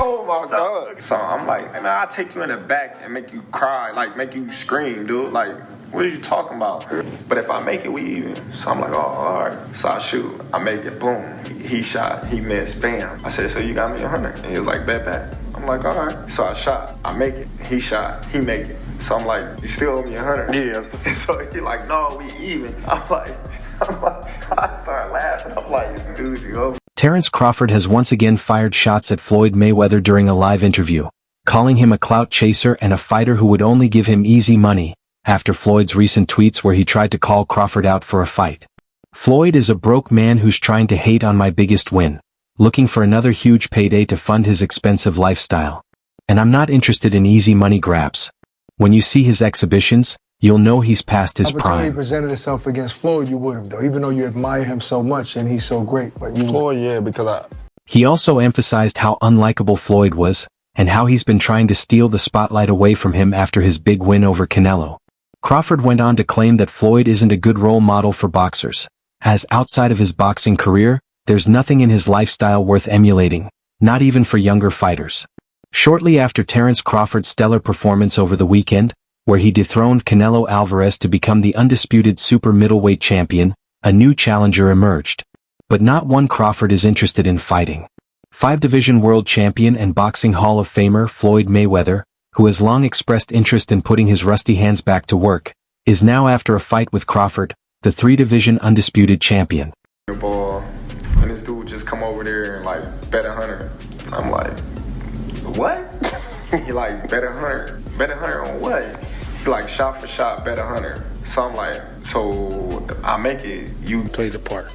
Oh my God. So I'm like, hey, man, I'll take you in the back and make you cry, like make you scream, dude. Like, what are you talking about? But if I make it, we even. So I'm like, oh, all right. So I shoot, I make it, boom. He shot, he missed, bam. I said, so you got me 100? And he was like, bet. I'm like, all right. So I shot, I make it. He shot, he make it. So I'm like, you still owe me 100? Yeah. And so he like, no, we even. I'm like, I start laughing. I'm like, dude, you owe me. Terence Crawford has once again fired shots at Floyd Mayweather during a live interview, calling him a clout chaser and a fighter who would only give him easy money, after Floyd's recent tweets where he tried to call Crawford out for a fight. Floyd is a broke man who's trying to hate on my biggest win, looking for another huge payday to fund his expensive lifestyle. And I'm not interested in easy money grabs. When you see his exhibitions, you'll know he's past his prime. Opportunity presented itself against Floyd, you would have, though, even though you admire him so much and he's so great. But you Floyd, yeah, because He also emphasized how unlikable Floyd was, and how he's been trying to steal the spotlight away from him after his big win over Canelo. Crawford went on to claim that Floyd isn't a good role model for boxers, as outside of his boxing career, there's nothing in his lifestyle worth emulating, not even for younger fighters. Shortly after Terence Crawford's stellar performance over the weekend, where he dethroned Canelo Alvarez to become the undisputed super middleweight champion, a new challenger emerged. But not one Crawford is interested in fighting. 5-division world champion and boxing Hall of Famer Floyd Mayweather, who has long expressed interest in putting his rusty hands back to work, is now after a fight with Crawford, the 3-division undisputed champion. Ball, and this dude just come over there and like bet 100. I'm like, what? He like bet 100. Bet 100 on what? He like shot for shot, bet 100. So I'm like, so I make it. You play the part.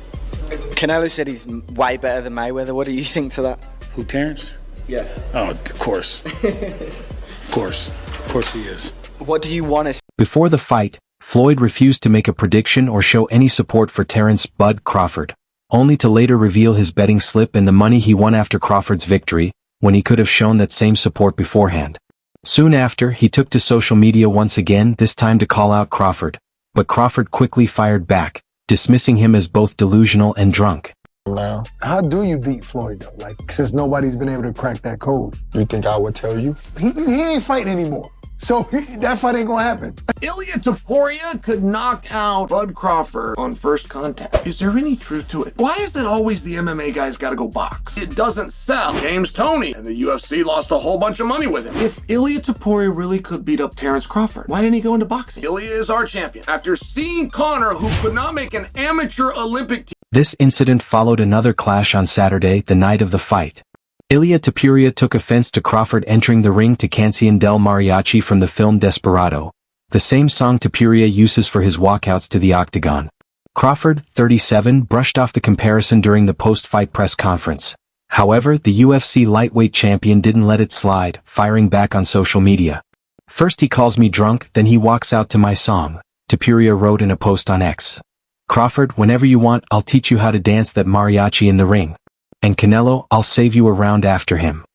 Canelo said he's way better than Mayweather. What do you think to that? Who, Terence? Yeah. Oh, of course. Of course he is. What do you want to see? Before the fight, Floyd refused to make a prediction or show any support for Terence "Bud" Crawford, only to later reveal his betting slip and the money he won after Crawford's victory, when he could have shown that same support beforehand. Soon after, he took to social media once again, this time to call out Crawford, but Crawford quickly fired back, dismissing him as both delusional and drunk. now. How do you beat Floyd, though? Like, since nobody's been able to crack that code. You think I would tell you? He ain't fighting anymore. So that fight ain't gonna happen. Ilia Topuria could knock out Bud Crawford on first contact. Is there any truth to it? Why is it always the MMA guys gotta go box? It doesn't sell. James Toney and the UFC lost a whole bunch of money with him. If Ilia Topuria really could beat up Terence Crawford, why didn't he go into boxing? Ilia is our champion. After seeing Conor, who could not make an amateur Olympic team. This incident followed another clash on Saturday, the night of the fight. Ilia Topuria took offense to Crawford entering the ring to Canción del Mariachi from the film Desperado, the same song Topuria uses for his walkouts to the octagon. Crawford, 37, brushed off the comparison during the post-fight press conference. However, the UFC lightweight champion didn't let it slide, firing back on social media. "First he calls me drunk, then he walks out to my song," Topuria wrote in a post on X. "Crawford, whenever you want, I'll teach you how to dance that mariachi in the ring. And Canelo, I'll save you a round after him."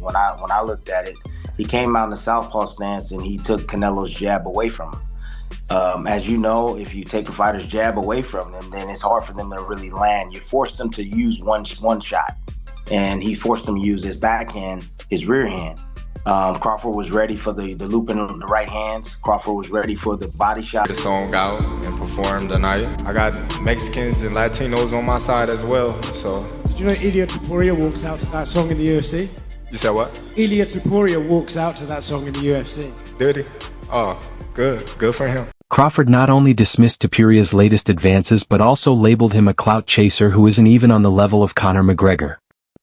When I looked at it, he came out in the southpaw stance and he took Canelo's jab away from him. As you know, if you take a fighter's jab away from them, then it's hard for them to really land. You force them to use one shot, and he forced them to use his backhand, his rear hand. Crawford was ready for the loop in the right hands. Crawford was ready for the body shot. The song out and performed tonight. I got Mexicans and Latinos on my side as well, so. Did you know Ilia Topuria walks out to that song in the UFC? You said what? Ilia Topuria walks out to that song in the UFC. Did he? Oh, good. Good for him. Crawford not only dismissed Topuria's latest advances but also labeled him a clout chaser who isn't even on the level of Conor McGregor.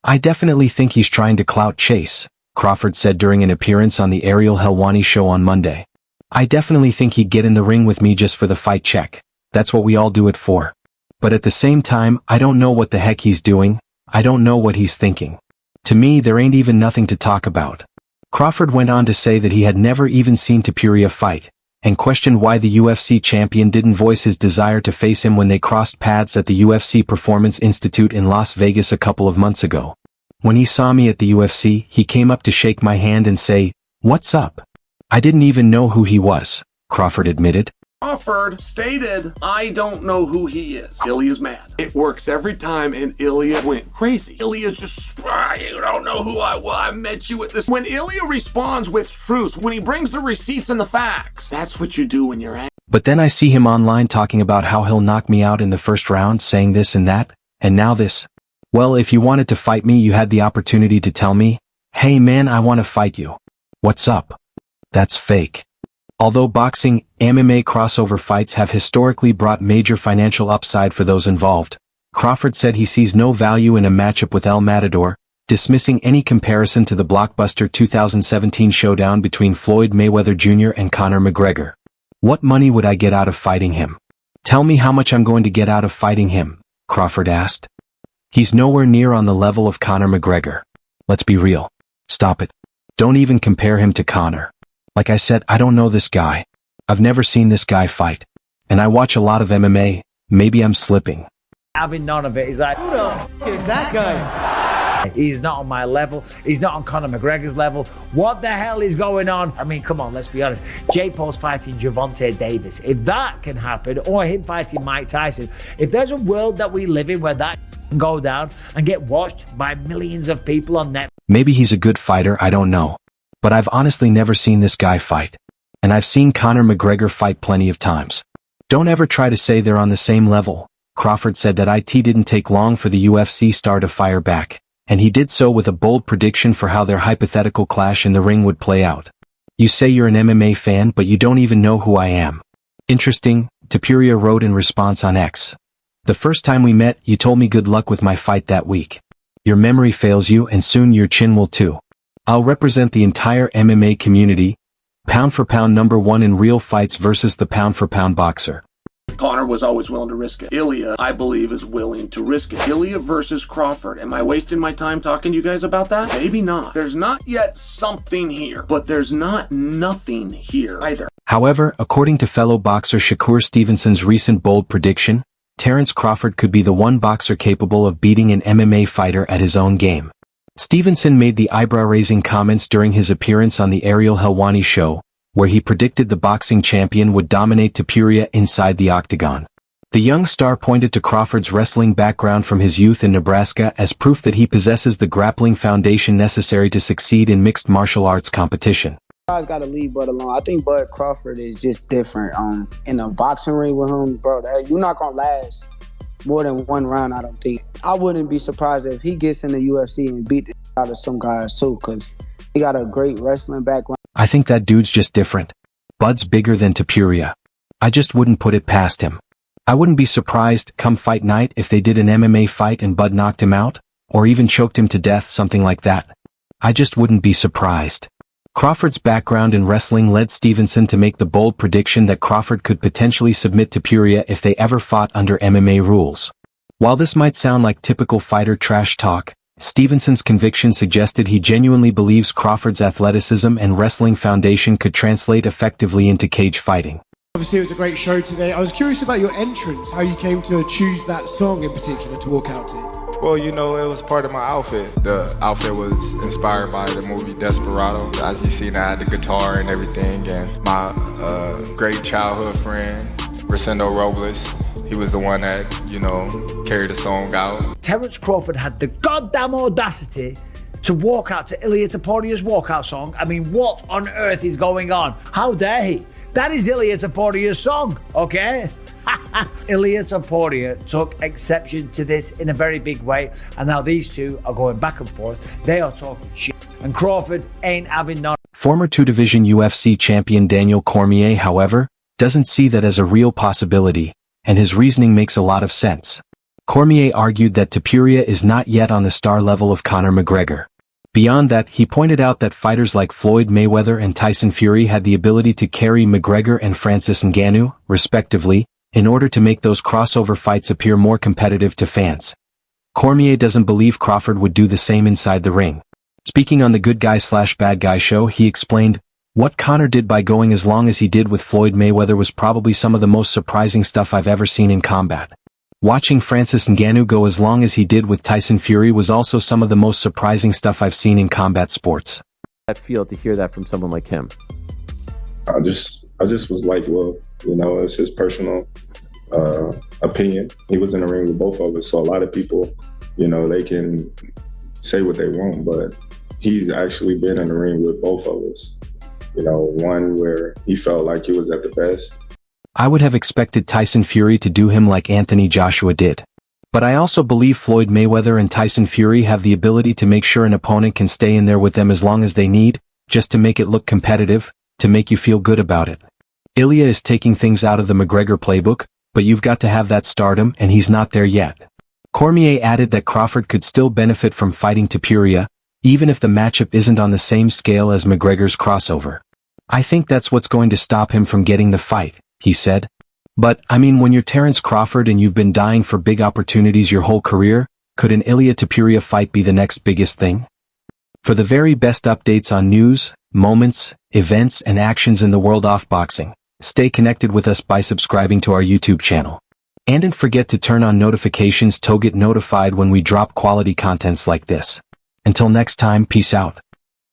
"I definitely think he's trying to clout chase," Crawford said during an appearance on the Ariel Helwani show on Monday. "I definitely think he'd get in the ring with me just for the fight check. That's what we all do it for. But at the same time, I don't know what the heck he's doing. I don't know what he's thinking. To me, there ain't even nothing to talk about." Crawford went on to say that he had never even seen Topuria fight, and questioned why the UFC champion didn't voice his desire to face him when they crossed paths at the UFC Performance Institute in Las Vegas a couple of months ago. "When he saw me at the UFC, he came up to shake my hand and say, 'What's up?' I didn't even know who he was," Crawford admitted. Crawford stated, I don't know who he is. Ilya's mad. It works every time, and Ilya went crazy. Ilya's just, you don't know who I met you at this. When Ilya responds with truth, when he brings the receipts and the facts, that's what you do when you're angry. But then I see him online talking about how he'll knock me out in the first round, saying this and that, and now this. Well, if you wanted to fight me, you had the opportunity to tell me, hey man, I want to fight you. What's up? That's fake. Although boxing, MMA crossover fights have historically brought major financial upside for those involved, Crawford said he sees no value in a matchup with El Matador, dismissing any comparison to the blockbuster 2017 showdown between Floyd Mayweather Jr. and Conor McGregor. What money would I get out of fighting him? Tell me how much I'm going to get out of fighting him, Crawford asked. He's nowhere near on the level of Conor McGregor. Let's be real. Stop it. Don't even compare him to Conor. Like I said, I don't know this guy. I've never seen this guy fight. And I watch a lot of MMA, maybe I'm slipping. Having none of it, he's like, who the f*** is that guy? He's not on my level. He's not on Conor McGregor's level. What the hell is going on? I mean, come on, let's be honest. Jake Paul's fighting Gervonta Davis. If that can happen, or him fighting Mike Tyson, if there's a world that we live in where that can go down and get watched by millions of people on Netflix. Maybe he's a good fighter, I don't know. But I've honestly never seen this guy fight. And I've seen Conor McGregor fight plenty of times. Don't ever try to say they're on the same level. Crawford said that it didn't take long for the UFC star to fire back. And he did so with a bold prediction for how their hypothetical clash in the ring would play out. You say you're an MMA fan, but you don't even know who I am. Interesting, Topuria wrote in response on X. The first time we met, you told me good luck with my fight that week. Your memory fails you, and soon your chin will too. I'll represent the entire MMA community, pound for pound #1 in real fights versus the pound for pound boxer. Conor was always willing to risk it. Ilya, I believe, is willing to risk it. Ilya versus Crawford. Am I wasting my time talking to you guys about that? Maybe not. There's not yet something here, but there's not nothing here either. However, according to fellow boxer Shakur Stevenson's recent bold prediction, Terence Crawford could be the one boxer capable of beating an MMA fighter at his own game. Stevenson made the eyebrow-raising comments during his appearance on the Ariel Helwani show, where he predicted the boxing champion would dominate Topuria inside the octagon. The young star pointed to Crawford's wrestling background from his youth in Nebraska as proof that he possesses the grappling foundation necessary to succeed in mixed martial arts competition. Guys got to leave Bud alone. I think Bud Crawford is just different. In a boxing ring with him, bro, you're not going to last more than one round, I don't think. I wouldn't be surprised if he gets in the UFC and beat the out of some guys too, because he got a great wrestling background. I think that dude's just different. Bud's bigger than Topuria. I just wouldn't put it past him. I wouldn't be surprised, come fight night, if they did an MMA fight and Bud knocked him out, or even choked him to death, something like that. I just wouldn't be surprised. Crawford's background in wrestling led Stevenson to make the bold prediction that Crawford could potentially submit Topuria if they ever fought under MMA rules. While this might sound like typical fighter trash talk, Stevenson's conviction suggested he genuinely believes Crawford's athleticism and wrestling foundation could translate effectively into cage fighting. Obviously, it was a great show today. I was curious about your entrance, how you came to choose that song in particular to walk out to. Well, you know, it was part of my outfit. The outfit was inspired by the movie Desperado. As you see, I had the guitar and everything, and my great childhood friend, Rosendo Robles, he was the one that, you know, carried the song out. Terence Crawford had the goddamn audacity to walk out to Ilia Toporia's walkout song. I mean, what on earth is going on? How dare he? That is Ilia Toporia's song, okay? Ilia Topuria took exception to this in a very big way, and now these two are going back and forth. They are talking shit, and Crawford ain't having none. Former two-division UFC champion Daniel Cormier, however, doesn't see that as a real possibility, and his reasoning makes a lot of sense. Cormier argued that Topuria is not yet on the star level of Conor McGregor. Beyond that, he pointed out that fighters like Floyd Mayweather and Tyson Fury had the ability to carry McGregor and Francis Ngannou, respectively, in order to make those crossover fights appear more competitive to fans. Cormier doesn't believe Crawford would do the same inside the ring. Speaking on the Good Guy/Bad Guy show, he explained, "What Conor did by going as long as he did with Floyd Mayweather was probably some of the most surprising stuff I've ever seen in combat. Watching Francis Ngannou go as long as he did with Tyson Fury was also some of the most surprising stuff I've seen in combat sports." That feel to hear that from someone like him? I just was like, well, You know, it's his personal opinion. He was in the ring with both of us, so a lot of people, you know, they can say what they want, but he's actually been in the ring with both of us. You know, one where he felt like he was at the best. I would have expected Tyson Fury to do him like Anthony Joshua did. But I also believe Floyd Mayweather and Tyson Fury have the ability to make sure an opponent can stay in there with them as long as they need, just to make it look competitive, to make you feel good about it. Ilya is taking things out of the McGregor playbook, but you've got to have that stardom, and he's not there yet. Cormier added that Crawford could still benefit from fighting Topuria, even if the matchup isn't on the same scale as McGregor's crossover. I think that's what's going to stop him from getting the fight, he said. But, I mean, when you're Terence Crawford and you've been dying for big opportunities your whole career, could an Ilya Topuria fight be the next biggest thing? For the very best updates on news, moments, events, and actions in the world of boxing, stay connected with us by subscribing to our YouTube channel. And don't forget to turn on notifications to get notified when we drop quality contents like this. Until next time, peace out.